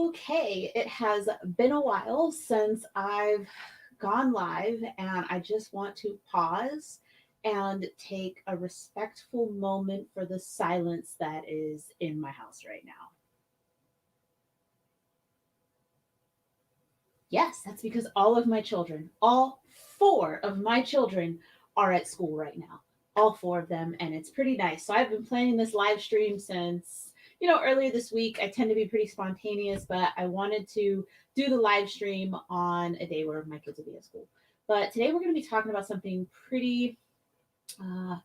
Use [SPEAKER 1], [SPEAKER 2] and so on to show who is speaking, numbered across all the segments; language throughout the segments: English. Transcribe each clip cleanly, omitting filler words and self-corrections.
[SPEAKER 1] Okay, it has been a while since I've gone live, and I just want to pause and take a respectful moment for the silence that is in my house right now. Yes, that's because all of my children, all four of my children, are at school right now. All four of them, and it's pretty nice. So I've been planning this live stream since, earlier this week. I tend to be pretty spontaneous, but I wanted to do the live stream on a day where my kids will be at school. But today we're going to be talking about something pretty, uh,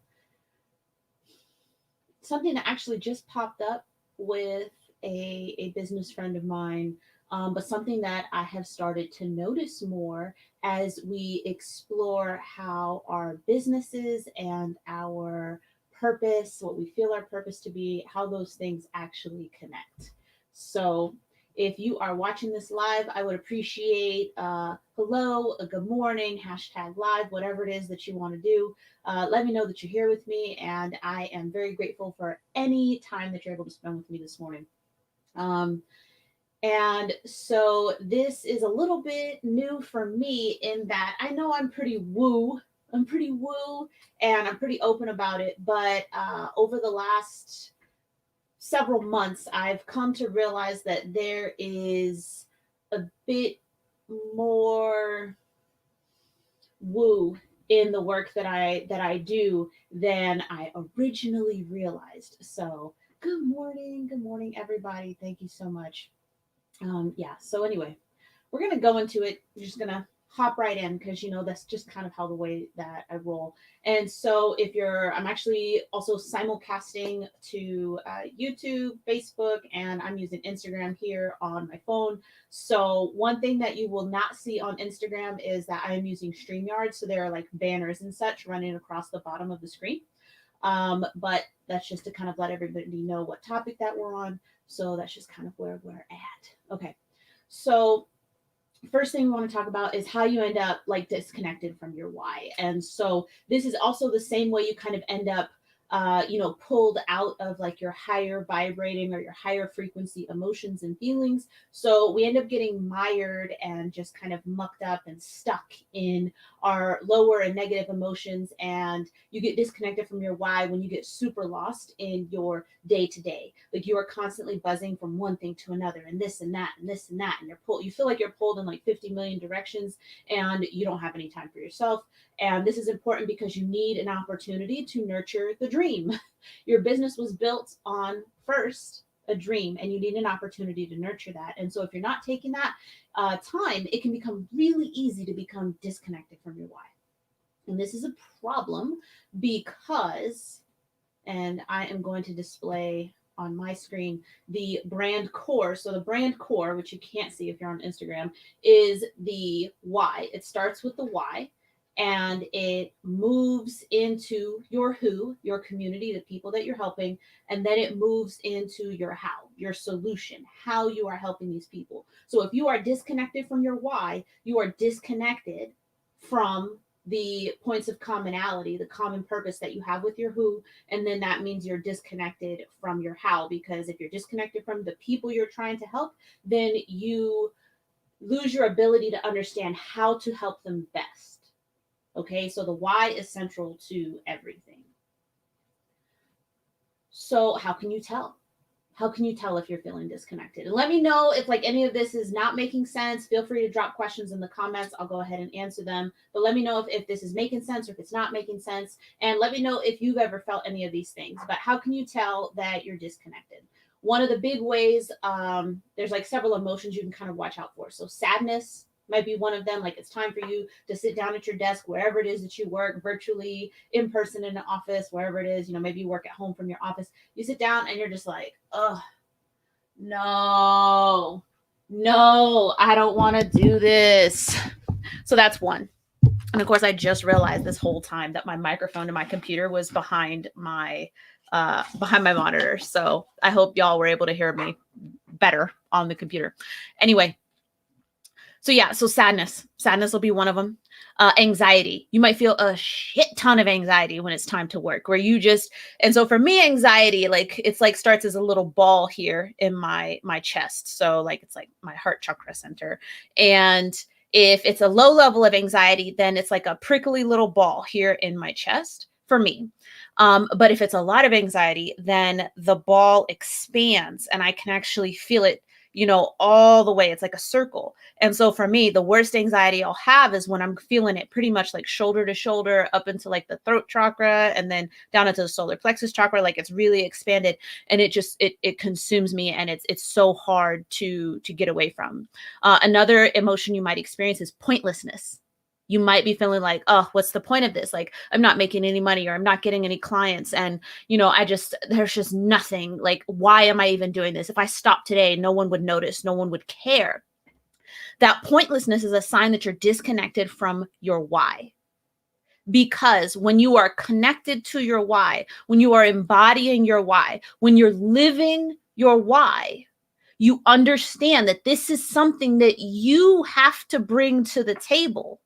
[SPEAKER 1] something that actually just popped up with a business friend of mine, but something that I have started to notice more as we explore how our businesses and our purpose, what we feel our purpose to be, how those things actually connect. So, if you are watching this live, I would appreciate hello, a good morning, hashtag live, whatever it is that you want to do. Let me know that you're here with me, and I am very grateful for any time that you're able to spend with me this morning. Um, and so this is a little bit new for me in that I know I'm pretty woo. I'm pretty woo and I'm pretty open about it. But over the last several months, I've come to realize that there is a bit more woo in the work that I do than I originally realized. So good morning, everybody. Thank you so much. Yeah. So anyway, we're gonna go into it. We're just gonna hop right in because that's just kind of how the way that I roll. And so I'm actually also simulcasting to YouTube, Facebook, and I'm using Instagram here on my phone. So one thing that you will not see on Instagram is that I am using StreamYard. So there are like banners and such running across the bottom of the screen. But that's just to kind of let everybody know what topic that we're on. So that's just kind of where we're at. Okay. So first thing we want to talk about is how you end up like disconnected from your why. And so this is also the same way you kind of end up pulled out of like your higher vibrating or your higher frequency emotions and feelings. So we end up getting mired and just kind of mucked up and stuck in our lower and negative emotions. And you get disconnected from your why when you get super lost in your day to day. Like you are constantly buzzing from one thing to another and this and that and this and that. And you feel like you're pulled in like 50 million directions and you don't have any time for yourself. And this is important because you need an opportunity to nurture the dream. Your business was built on first a dream, and you need an opportunity to nurture that. And so, if you're not taking that time, it can become really easy to become disconnected from your why. And this is a problem because, and I am going to display on my screen the brand core. So the brand core, which you can't see if you're on Instagram, is the why. It starts with the why and it moves into your who, your community, the people that you're helping, and then it moves into your how, your solution, how you are helping these people. So if you are disconnected from your why, you are disconnected from the points of commonality, the common purpose that you have with your who, and then that means you're disconnected from your how, because if you're disconnected from the people you're trying to help, then you lose your ability to understand how to help them best. Okay, so the why is central to everything. So, how can you tell? How can you tell if you're feeling disconnected? And let me know if like any of this is not making sense. Feel free to drop questions in the comments. I'll go ahead and answer them. But let me know if this is making sense or if it's not making sense. And let me know if you've ever felt any of these things. But how can you tell that you're disconnected? One of the big ways, there's like several emotions you can kind of watch out for. So sadness might be one of them. Like it's time for you to sit down at your desk, wherever it is that you work, virtually, in person, in an office, wherever it is. Maybe you work at home from your office. You sit down and you're just like, oh, no, I don't want to do this. So that's one. And of course, I just realized this whole time that my microphone and my computer was behind my monitor. So I hope y'all were able to hear me better on the computer. Anyway, So sadness will be one of them. Anxiety, you might feel a shit ton of anxiety when it's time to work, where you just, and so for me, anxiety, like it's like starts as a little ball here in my chest. So like it's like my heart chakra center. And if it's a low level of anxiety, then it's like a prickly little ball here in my chest for me. But if it's a lot of anxiety, then the ball expands and I can actually feel it, all the way. It's like a circle. And so for me, the worst anxiety I'll have is when I'm feeling it pretty much like shoulder to shoulder up into like the throat chakra and then down into the solar plexus chakra, like it's really expanded, and it consumes me, and it's so hard to get away from. Another emotion you might experience is pointlessness. You might be feeling like, oh, what's the point of this? Like, I'm not making any money, or I'm not getting any clients. And, there's just nothing. Like, why am I even doing this? If I stopped today, no one would notice, no one would care. That pointlessness is a sign that you're disconnected from your why. Because when you are connected to your why, when you are embodying your why, when you're living your why, you understand that this is something that you have to bring to the table.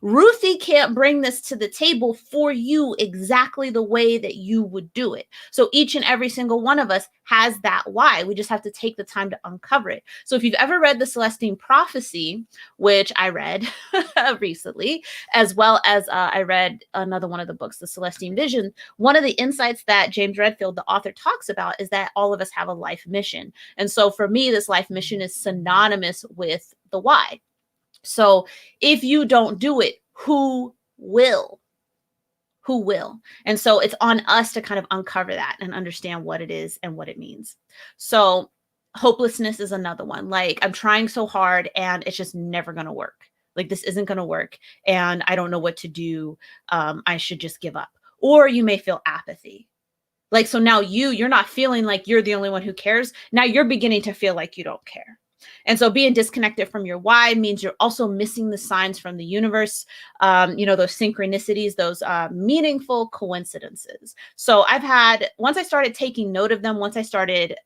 [SPEAKER 1] Ruthie can't bring this to the table for you exactly the way that you would do it. So each and every single one of us has that why. We just have to take the time to uncover it. So if you've ever read the Celestine Prophecy, which I read recently, as well as I read another one of the books, The Celestine Vision, one of the insights that James Redfield, the author, talks about is that all of us have a life mission. And so for me, this life mission is synonymous with the why. So if you don't do it, who will? Who will? And so it's on us to kind of uncover that and understand what it is and what it means. So hopelessness is another one. Like, I'm trying so hard and it's just never going to work. Like, this isn't going to work and I don't know what to do. I should just give up. Or you may feel apathy. Like, so now you're not feeling like you're the only one who cares. Now you're beginning to feel like you don't care. And so being disconnected from your why means you're also missing the signs from the universe, those synchronicities, those meaningful coincidences. So once I started taking note of them, once I started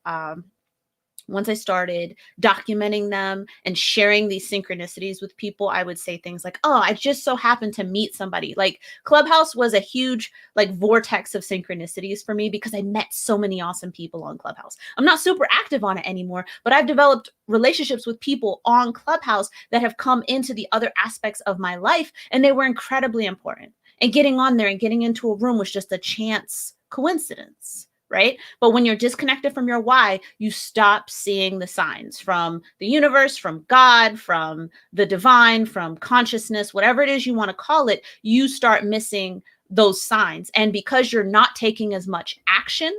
[SPEAKER 1] documenting them and sharing these synchronicities with people, I would say things like, oh, I just so happened to meet somebody. Like, Clubhouse was a huge like vortex of synchronicities for me because I met so many awesome people on Clubhouse. I'm not super active on it anymore, but I've developed relationships with people on Clubhouse that have come into the other aspects of my life, and they were incredibly important. And getting on there and getting into a room was just a chance coincidence. Right? But when you're disconnected from your why, you stop seeing the signs from the universe, from God, from the divine, from consciousness, whatever it is you want to call it, you start missing those signs. And because you're not taking as much action,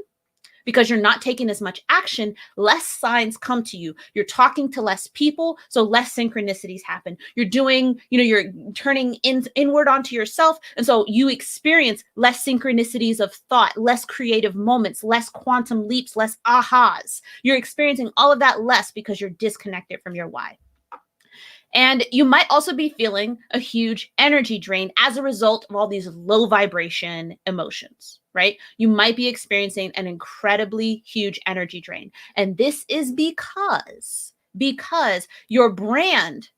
[SPEAKER 1] less signs come to you. You're talking to less people, so less synchronicities happen. You're turning inward onto yourself, and so you experience less synchronicities of thought, less creative moments, less quantum leaps, less ahas. You're experiencing all of that less because you're disconnected from your why. And you might also be feeling a huge energy drain as a result of all these low vibration emotions, right? You might be experiencing an incredibly huge energy drain. And this is because your brand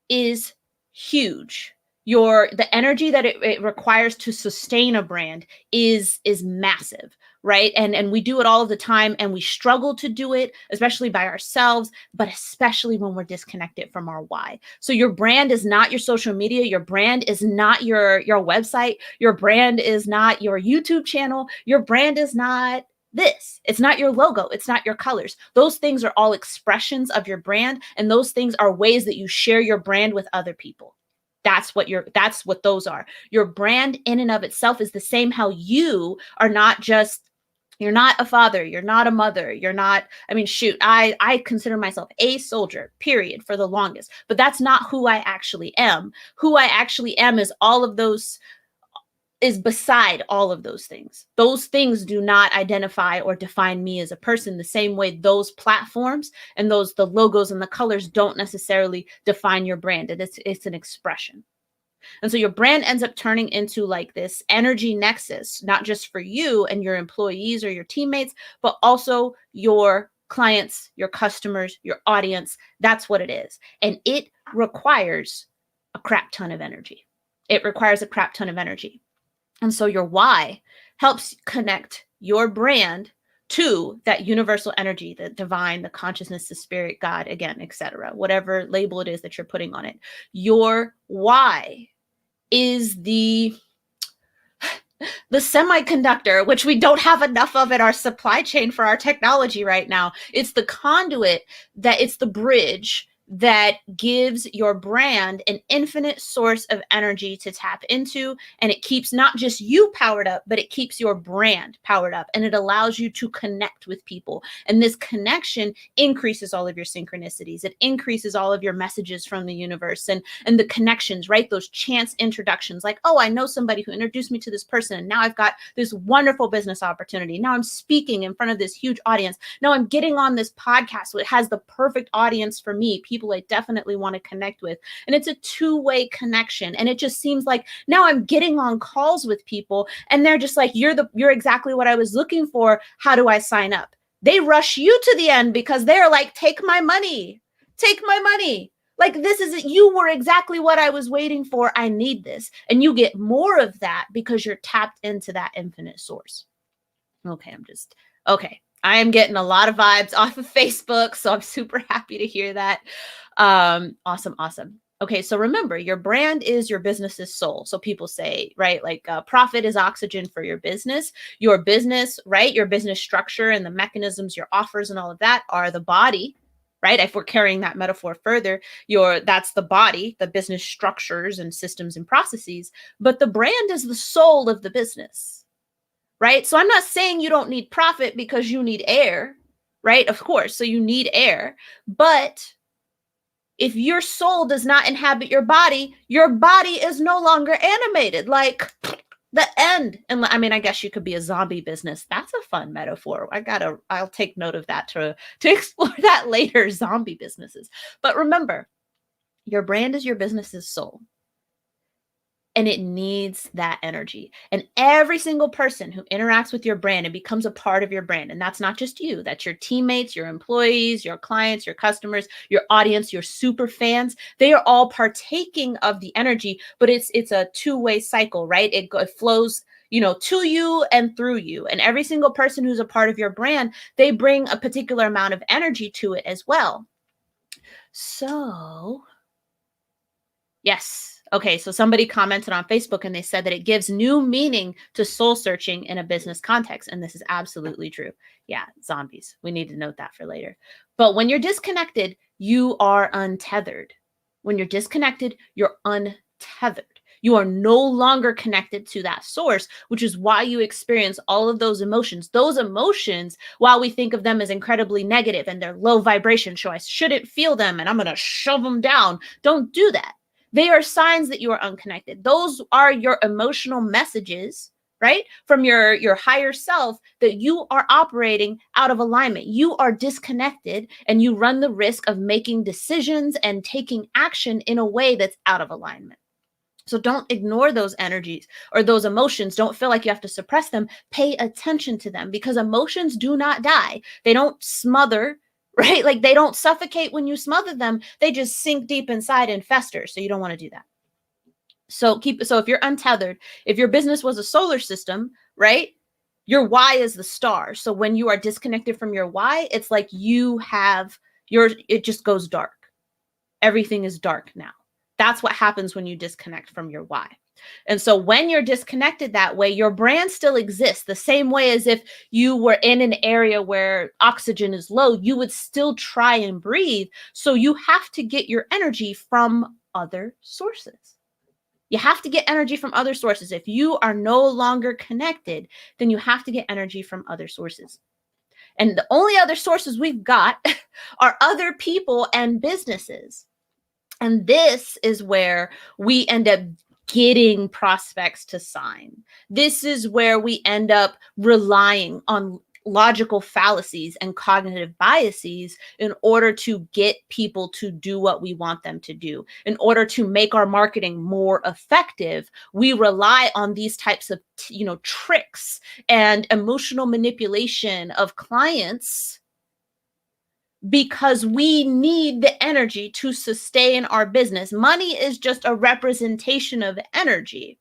[SPEAKER 1] is huge. The energy that it requires to sustain a brand is massive, right? And we do it all of the time, and we struggle to do it, especially by ourselves, but especially when we're disconnected from our why. So your brand is not your social media. Your brand is not your website. Your brand is not your YouTube channel. Your brand is not this. It's not your logo. It's not your colors. Those things are all expressions of your brand, and those things are ways that you share your brand with other people. That's what those are. Your brand in and of itself is the same how you are you're not a father, you're not a mother, you're not, I consider myself a soldier, period, for the longest, but that's not who I actually am. Who I actually am is beside all of those things. Those things do not identify or define me as a person the same way those platforms and the logos and the colors don't necessarily define your brand. It's an expression. And so your brand ends up turning into like this energy nexus, not just for you and your employees or your teammates, but also your clients, your customers, your audience. That's what it is. And it requires a crap ton of energy. It requires a crap ton of energy. And so your why helps connect your brand to that universal energy, the divine, the consciousness, the spirit, God, again, etc. Whatever label it is that you're putting on it. Your why is the semiconductor, which we don't have enough of in our supply chain for our technology right now. It's the conduit, that it's the bridge that gives your brand an infinite source of energy to tap into. And it keeps not just you powered up, but it keeps your brand powered up. And it allows you to connect with people. And this connection increases all of your synchronicities. It increases all of your messages from the universe and the connections, right? Those chance introductions, like, oh, I know somebody who introduced me to this person. And now I've got this wonderful business opportunity. Now I'm speaking in front of this huge audience. Now I'm getting on this podcast. So it has the perfect audience for me, people I definitely want to connect with. And it's a two-way connection. And it just seems like now I'm getting on calls with people and they're just like, you're exactly what I was looking for. How do I sign up? They rush you to the end because they're like, take my money. Take my money. Like, this is it. You were exactly what I was waiting for. I need this. And you get more of that because you're tapped into that infinite source. Okay, I am getting a lot of vibes off of Facebook, so I'm super happy to hear that. Awesome. Okay, so remember, your brand is your business's soul. So people say, right, like profit is oxygen for your business. Your business, right, your business structure and the mechanisms, your offers and all of that are the body, right? If we're carrying that metaphor further, that's the body, the business structures and systems and processes, but the brand is the soul of the business. Right? So I'm not saying you don't need profit because you need air, right? Of course. So you need air. But if your soul does not inhabit your body is no longer animated. Like the end. And I mean, I guess you could be a zombie business. That's a fun metaphor. I'll take note of that to explore that later, zombie businesses. But remember, your brand is your business's soul. And it needs that energy. And every single person who interacts with your brand and becomes a part of your brand, and that's not just you, that's your teammates, your employees, your clients, your customers, your audience, your super fans, they are all partaking of the energy, but it's a two-way cycle, right? It flows, to you and through you. And every single person who's a part of your brand, they bring a particular amount of energy to it as well. So, yes. Okay, so somebody commented on Facebook and they said that it gives new meaning to soul searching in a business context. And this is absolutely true. Yeah, zombies. We need to note that for later. But when you're disconnected, you are untethered. When you're disconnected, you're untethered. You are no longer connected to that source, which is why you experience all of those emotions. Those emotions, while we think of them as incredibly negative and they're low vibration, so I shouldn't feel them and I'm going to shove them down. Don't do that. They are signs that you are unconnected. Those are your emotional messages, right? From your higher self, that you are operating out of alignment. You are disconnected and you run the risk of making decisions and taking action in a way that's out of alignment. So don't ignore those energies or those emotions. Don't feel like you have to suppress them. Pay attention to them, because emotions do not die. They don't smother, right? Like they don't suffocate when you smother them. They just sink deep inside and fester. So you don't want to do that. So if you're untethered, if your business was a solar system, right? Your why is the star. So when you are disconnected from your why, it's like it just goes dark. Everything is dark now. That's what happens when you disconnect from your why. And so when you're disconnected that way, your brand still exists the same way as if you were in an area where oxygen is low, you would still try and breathe. So you have to get your energy from other sources. You have to get energy from other sources. If you are no longer connected, then you have to get energy from other sources. And the only other sources we've got are other people and businesses. And this is where we end up getting prospects to sign. This is where we end up relying on logical fallacies and cognitive biases in order to get people to do what we want them to do. In order to make our marketing more effective, we rely on these types of, tricks and emotional manipulation of clients because we need the energy to sustain our business. Money is just a representation of energy.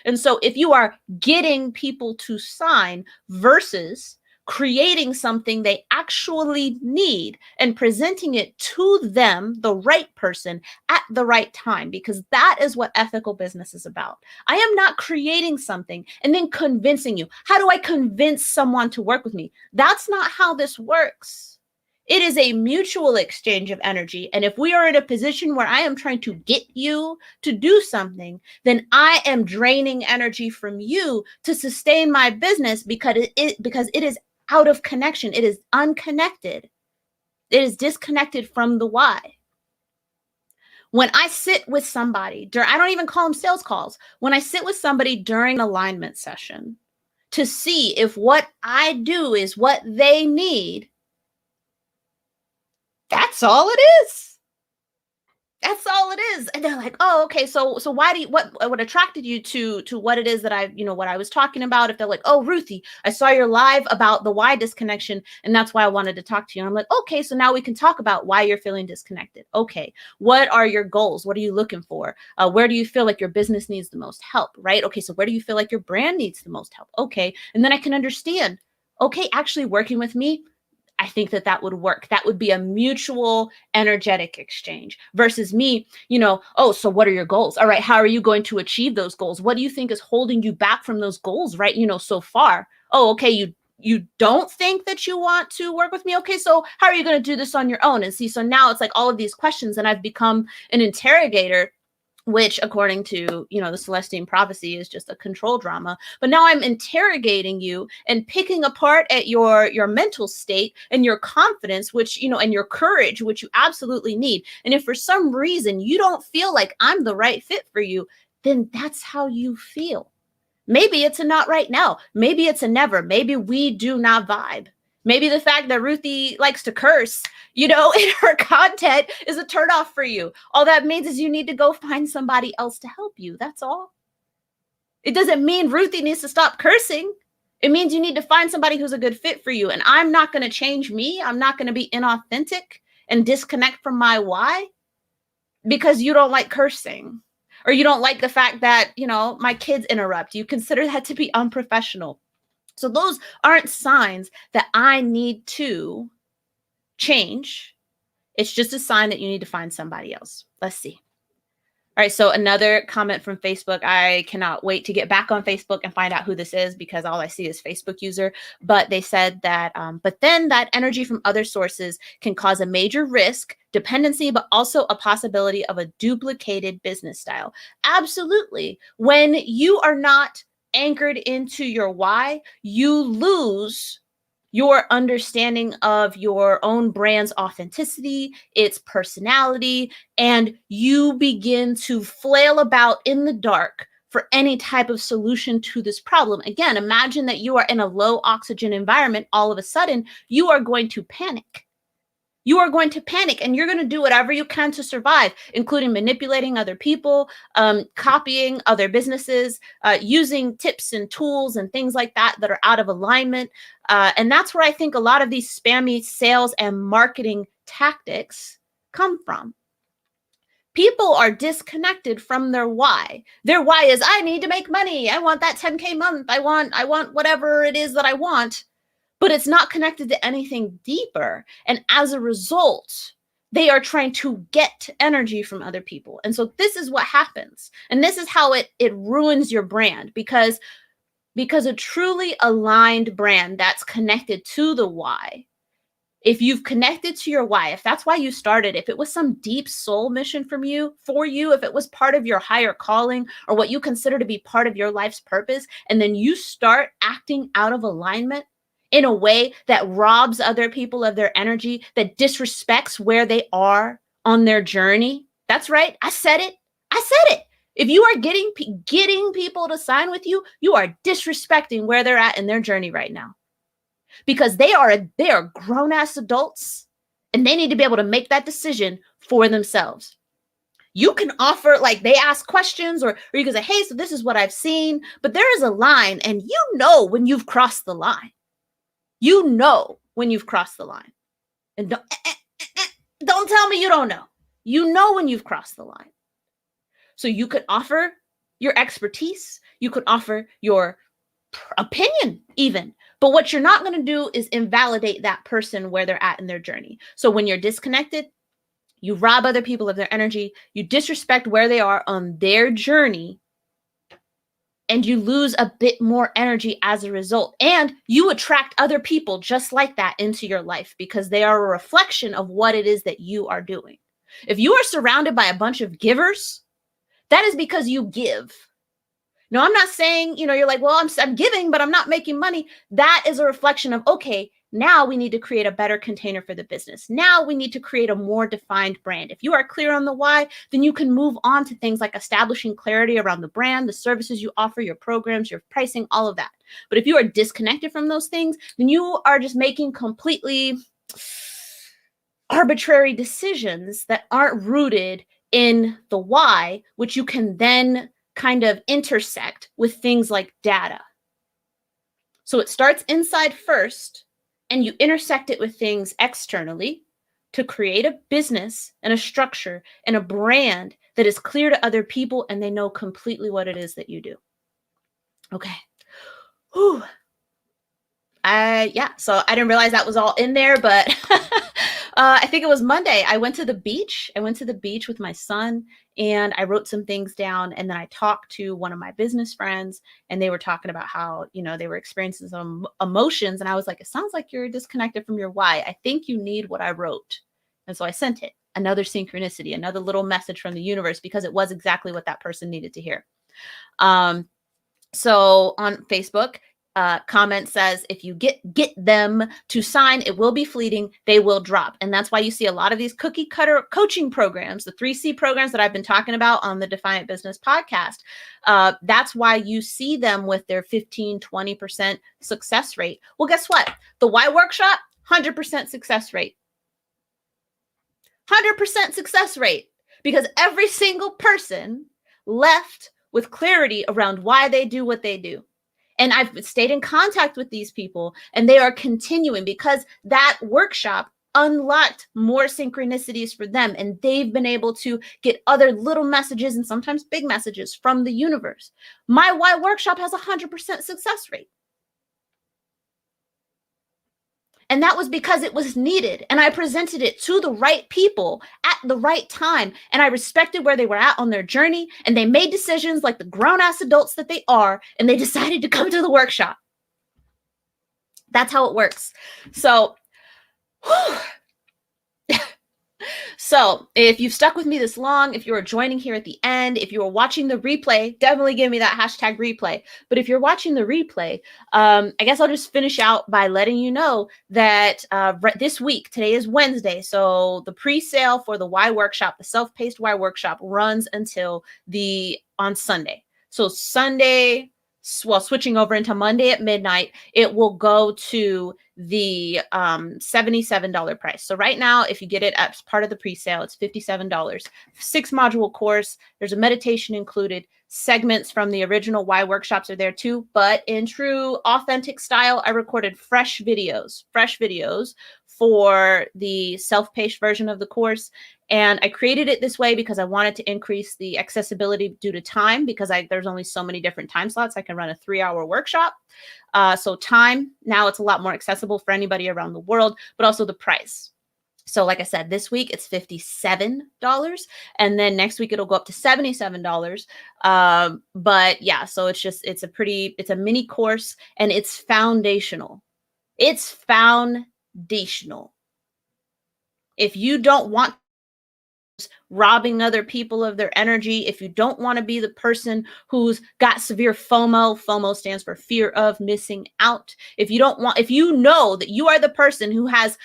[SPEAKER 1] And so if you are getting people to sign versus creating something they actually need and presenting it to them, the right person, at the right time, because that is what ethical business is about. I am not creating something and then convincing you. How do I convince someone to work with me? That's not how this works. It is a mutual exchange of energy. And if we are in a position where I am trying to get you to do something, then I am draining energy from you to sustain my business because it is out of connection. It is unconnected. It is disconnected from the why. When I sit with somebody, I don't even call them sales calls. When I sit with somebody during an alignment session to see if what I do is what they need, that's all it is. That's all it is. And they're like, oh, okay. So why do you, what attracted you to what it is that what I was talking about? If they're like, oh, Ruthie, I saw your live about the why disconnection, and that's why I wanted to talk to you. And I'm like, okay, so now we can talk about why you're feeling disconnected. Okay. What are your goals? What are you looking for? Where do you feel like your business needs the most help? Right. Okay. So where do you feel like your brand needs the most help? Okay. And then I can understand, okay, actually working with me, I think that would work. That would be a mutual energetic exchange versus me, oh, so what are your goals? All right, how are you going to achieve those goals? What do you think is holding you back from those goals, right? So far. Oh, okay, you don't think that you want to work with me? Okay, so how are you going to do this on your own? And see, so now it's like all of these questions, and I've become an interrogator, which according to the Celestine prophecy is just a control drama. But now I'm interrogating you and picking apart at your mental state and your confidence, which and your courage, which you absolutely need. And if for some reason you don't feel like I'm the right fit for you, then that's how you feel. Maybe it's a not right now, maybe it's a never, maybe we do not vibe. Maybe the fact that Ruthie likes to curse, in her content is a turnoff for you. All that means is you need to go find somebody else to help you. That's all. It doesn't mean Ruthie needs to stop cursing. It means you need to find somebody who's a good fit for you. And I'm not going to change me. I'm not going to be inauthentic and disconnect from my why because you don't like cursing or you don't like the fact that, my kids interrupt. You consider that to be unprofessional. So those aren't signs that I need to change. It's just a sign that you need to find somebody else. Let's see. All right, so another comment from Facebook. I cannot wait to get back on Facebook and find out who this is because all I see is Facebook user. But they said that, but then that energy from other sources can cause a major risk, dependency, but also a possibility of a duplicated business style. Absolutely. When you are not anchored into your why, you lose your understanding of your own brand's authenticity, its personality, and you begin to flail about in the dark for any type of solution to this problem. Again, imagine that you are in a low oxygen environment. All of a sudden, you are going to panic. You are going to panic and you're going to do whatever you can to survive, including manipulating other people, copying other businesses, using tips and tools and things like that that are out of alignment. And that's where I think a lot of these spammy sales and marketing tactics come from. People are disconnected from their why. Their why is, I need to make money. I want that 10K month. I want whatever it is that I want. But it's not connected to anything deeper. And as a result, they are trying to get energy from other people. And so this is what happens. And this is how it ruins your brand because a truly aligned brand that's connected to the why, if you've connected to your why, if that's why you started, if it was some deep soul mission for you, if it was part of your higher calling or what you consider to be part of your life's purpose, and then you start acting out of alignment, in a way that robs other people of their energy, that disrespects where they are on their journey. That's right. I said it. If you are getting people to sign with you, you are disrespecting where they're at in their journey right now. Because they are grown-ass adults and they need to be able to make that decision for themselves. You can offer, like they ask questions or you can say, hey, so this is what I've seen, but there is a line and when you've crossed the line. You know when you've crossed the line. And don't tell me you don't know. You know when you've crossed the line. So you could offer your expertise. You could offer your opinion even. But what you're not going to do is invalidate that person where they're at in their journey. So when you're disconnected, you rob other people of their energy, you disrespect where they are on their journey, and you lose a bit more energy as a result. And you attract other people just like that into your life because they are a reflection of what it is that you are doing. If you are surrounded by a bunch of givers, that is because you give. No, I'm not saying, you're like, well, I'm giving, but I'm not making money. That is a reflection of, okay, now we need to create a better container for the business. Now we need to create a more defined brand. If you are clear on the why, then you can move on to things like establishing clarity around the brand, the services you offer, your programs, your pricing, all of that. But if you are disconnected from those things, then you are just making completely arbitrary decisions that aren't rooted in the why, which you can then kind of intersect with things like data. So it starts inside first, and you intersect it with things externally to create a business and a structure and a brand that is clear to other people and they know completely what it is that you do. Okay. Whew. So I didn't realize that was all in there, but I think it was Monday. I went to the beach. With my son, and I wrote some things down, and then I talked to one of my business friends, and they were talking about how, they were experiencing some emotions, and I was like, it sounds like you're disconnected from your why. I think you need what I wrote. And so I sent it. Another synchronicity, another little message from the universe, because it was exactly what that person needed to hear. So on Facebook, comment says, if you get them to sign, it will be fleeting. They will drop. And that's why you see a lot of these cookie cutter coaching programs, the 3C programs that I've been talking about on the Defiant Business podcast. That's why you see them with their 15, 20% success rate. Well, guess what? The Why Workshop, 100% success rate. 100% success rate, because every single person left with clarity around why they do what they do. And I've stayed in contact with these people, and they are continuing because that workshop unlocked more synchronicities for them. And they've been able to get other little messages and sometimes big messages from the universe. My Why Workshop has 100% success rate. And that was because it was needed. And I presented it to the right people at the right time. And I respected where they were at on their journey. And they made decisions like the grown-ass adults that they are. And they decided to come to the workshop. That's how it works. So, So if you've stuck with me this long, if you are joining here at the end, if you are watching the replay, definitely give me that hashtag replay. But if you're watching the replay, I guess I'll just finish out by letting you know that this week, today is Wednesday. So the pre-sale for the Why Workshop, the self-paced Why Workshop, runs until on Sunday. So Sunday, well, switching over into Monday at midnight, it will go to the $77 price. So right now, if you get it as part of the pre-sale, it's $57. 6-module course. There's a meditation included. Segments from the original Why Workshops are there too. But in true authentic style, I recorded fresh videos for the self-paced version of the course. And I created it this way because I wanted to increase the accessibility due to time, because there's only so many different time slots. I can run a 3-hour workshop. So time, now it's a lot more accessible for anybody around the world, but also the price. So like I said, this week it's $57. And then next week it'll go up to $77. But yeah, so it's a mini course, and it's foundational. It's foundational. If you don't want robbing other people of their energy, if you don't want to be the person who's got severe FOMO stands for fear of missing out. If you know that you are the person who has,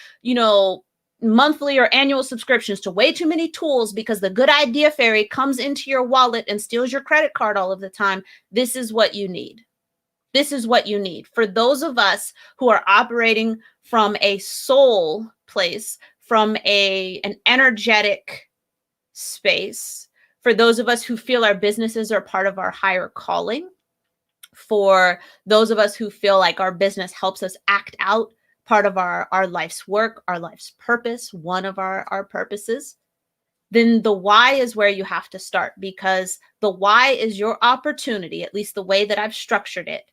[SPEAKER 1] monthly or annual subscriptions to way too many tools because the good idea fairy comes into your wallet and steals your credit card all of the time, this is what you need. This is what you need. For those of us who are operating from a soul place, from an energetic space, for those of us who feel our businesses are part of our higher calling, for those of us who feel like our business helps us act out part of our life's work, our life's purpose, one of our purposes, then the why is where you have to start, because the why is your opportunity, at least the way that I've structured it.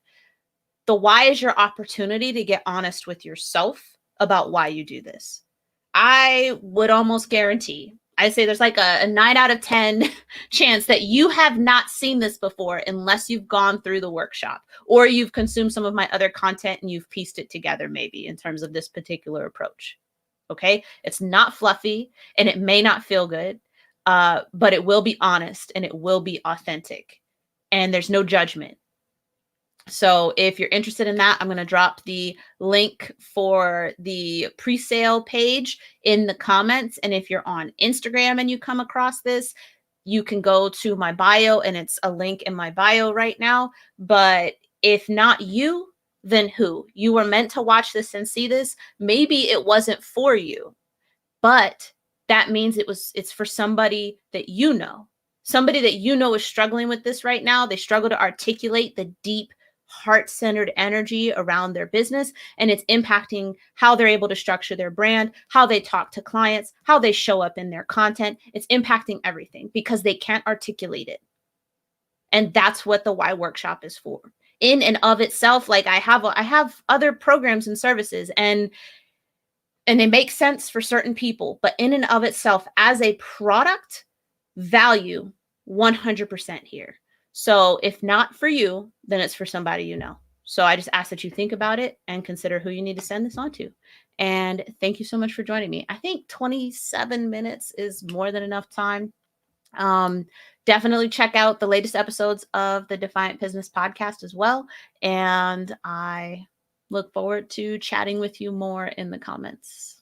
[SPEAKER 1] The why is your opportunity to get honest with yourself about why you do this. I would almost guarantee, I say there's like a 9 out of 10 chance that you have not seen this before unless you've gone through the workshop or you've consumed some of my other content and you've pieced it together maybe in terms of this particular approach. Okay. It's not fluffy and it may not feel good, but it will be honest and it will be authentic. And there's no judgment. So if you're interested in that, I'm going to drop the link for the pre-sale page in the comments. And if you're on Instagram and you come across this, you can go to my bio and it's a link in my bio right now. But if not you, then who? You were meant to watch this and see this. Maybe it wasn't for you, but that means it's for somebody that you know. Somebody that you know is struggling with this right now. They struggle to articulate the deep heart-centered energy around their business, and it's impacting how they're able to structure their brand, how they talk to clients, how they show up in their content. It's impacting everything because they can't articulate it. And that's what the why workshop is for. In and of itself, like I have other programs and services, and they make sense for certain people, but in and of itself as a product, value 100% here. So if not for you, then it's for somebody you know. So I just ask that you think about it and consider who you need to send this on to. And thank you so much for joining me. I think 27 minutes is more than enough time. Definitely check out the latest episodes of the Defiant Business podcast as well. And I look forward to chatting with you more in the comments.